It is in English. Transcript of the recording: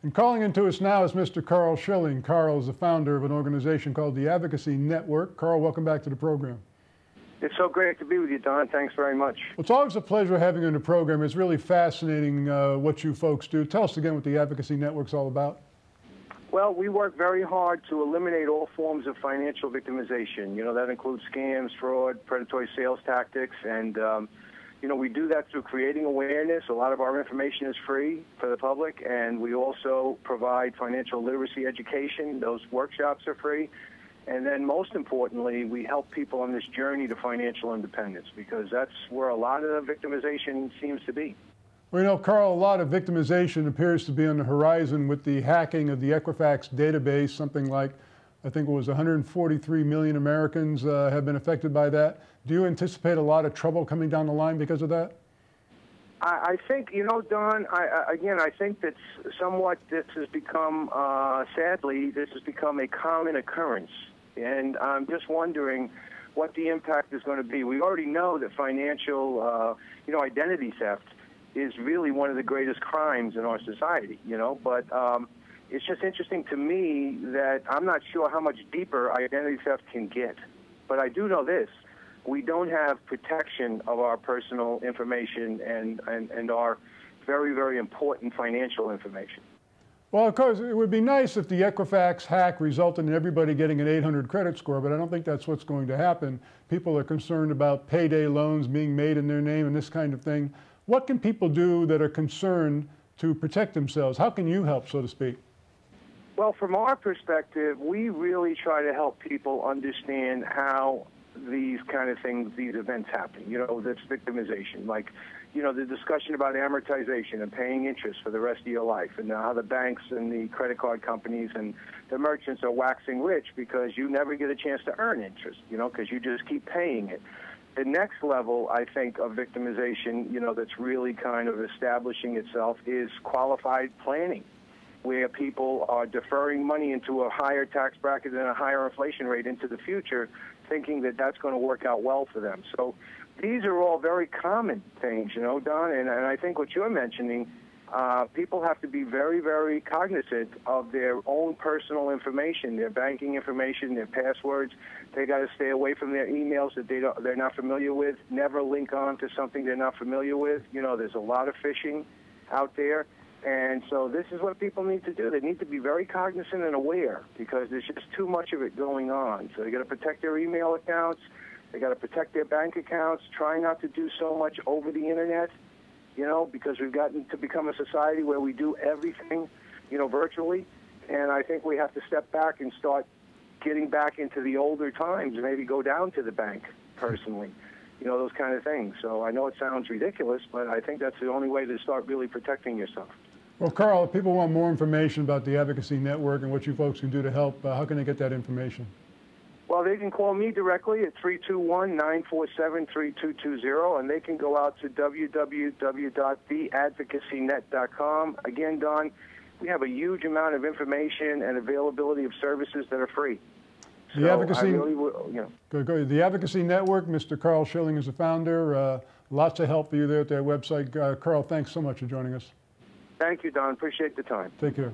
And calling into us now is Mr. Carl Schilling. Carl is the founder of an organization called the Advocacy Network. Carl, welcome back to the program. It's so great to be with you, Don. Thanks very much. Well, it's always a pleasure having you on the program. It's really fascinating what you folks do. Tell us again what the Advocacy Network's all about. Well, we work very hard to eliminate all forms of financial victimization. You know, that includes scams, fraud, predatory sales tactics, and you know, we do that through creating awareness. A lot of our information is free for the public, and we also provide financial literacy education. Those workshops are free. And then most importantly, we help people on this journey to financial independence, because that's where a lot of the victimization seems to be. Well, you know, Carl, a lot of victimization appears to be on the horizon with the hacking of the Equifax database. Something like, I think it was 143 million Americans have been affected by that. Do you anticipate a lot of trouble coming down the line because of that? I think, you know, Don, I think that somewhat this has become, sadly, this has become a common occurrence. And I'm just wondering what the impact is going to be. We already know that financial, you know, identity theft is really one of the greatest crimes in our society, you know, but it's just interesting to me that I'm not sure how much deeper identity theft can get. But I do know this. We don't have protection of our personal information and our very, very important financial information. Well, of course, it would be nice if the Equifax hack resulted in everybody getting an 800 credit score, but I don't think that's what's going to happen. People are concerned about payday loans being made in their name and this kind of thing. What can people do that are concerned to protect themselves? How can you help, so to speak? Well, from our perspective, we really try to help people understand how these kind of things, these events happen. You know, this victimization, like, you know, the discussion about amortization and paying interest for the rest of your life, and how the banks and the credit card companies and the merchants are waxing rich because you never get a chance to earn interest, you know, because you just keep paying it. The next level, I think, of victimization, you know, that's really kind of establishing itself is qualified planning, where people are deferring money into a higher tax bracket and a higher inflation rate into the future, thinking that that's going to work out well for them. So these are all very common things, you know, Don, and I think what you're mentioning, people have to be very, very cognizant of their own personal information, their banking information, their passwords. They got to stay away from their emails that they're not familiar with, never link on to something they're not familiar with. You know, there's a lot of phishing out there. And so this is what people need to do. They need to be very cognizant and aware, because there's just too much of it going on. So they got to protect their email accounts. They got to protect their bank accounts. Try not to do so much over the internet, you know, because we've gotten to become a society where we do everything, you know, virtually. And I think we have to step back and start getting back into the older times and maybe go down to the bank personally. You know, those kind of things. So I know it sounds ridiculous, but I think that's the only way to start really protecting yourself. Well, Carl, if people want more information about the Advocacy Network and what you folks can do to help, how can they get that information? Well, they can call me directly at 321-947-3220, and they can go out to www.theadvocacynet.com. Again, Don, we have a huge amount of information and availability of services that are free. The Advocacy, you know. The Advocacy Network, Mr. Carl Schilling is the founder. Lots of help for you there at that website. Carl, thanks so much for joining us. Thank you, Don. Appreciate the time. Take care.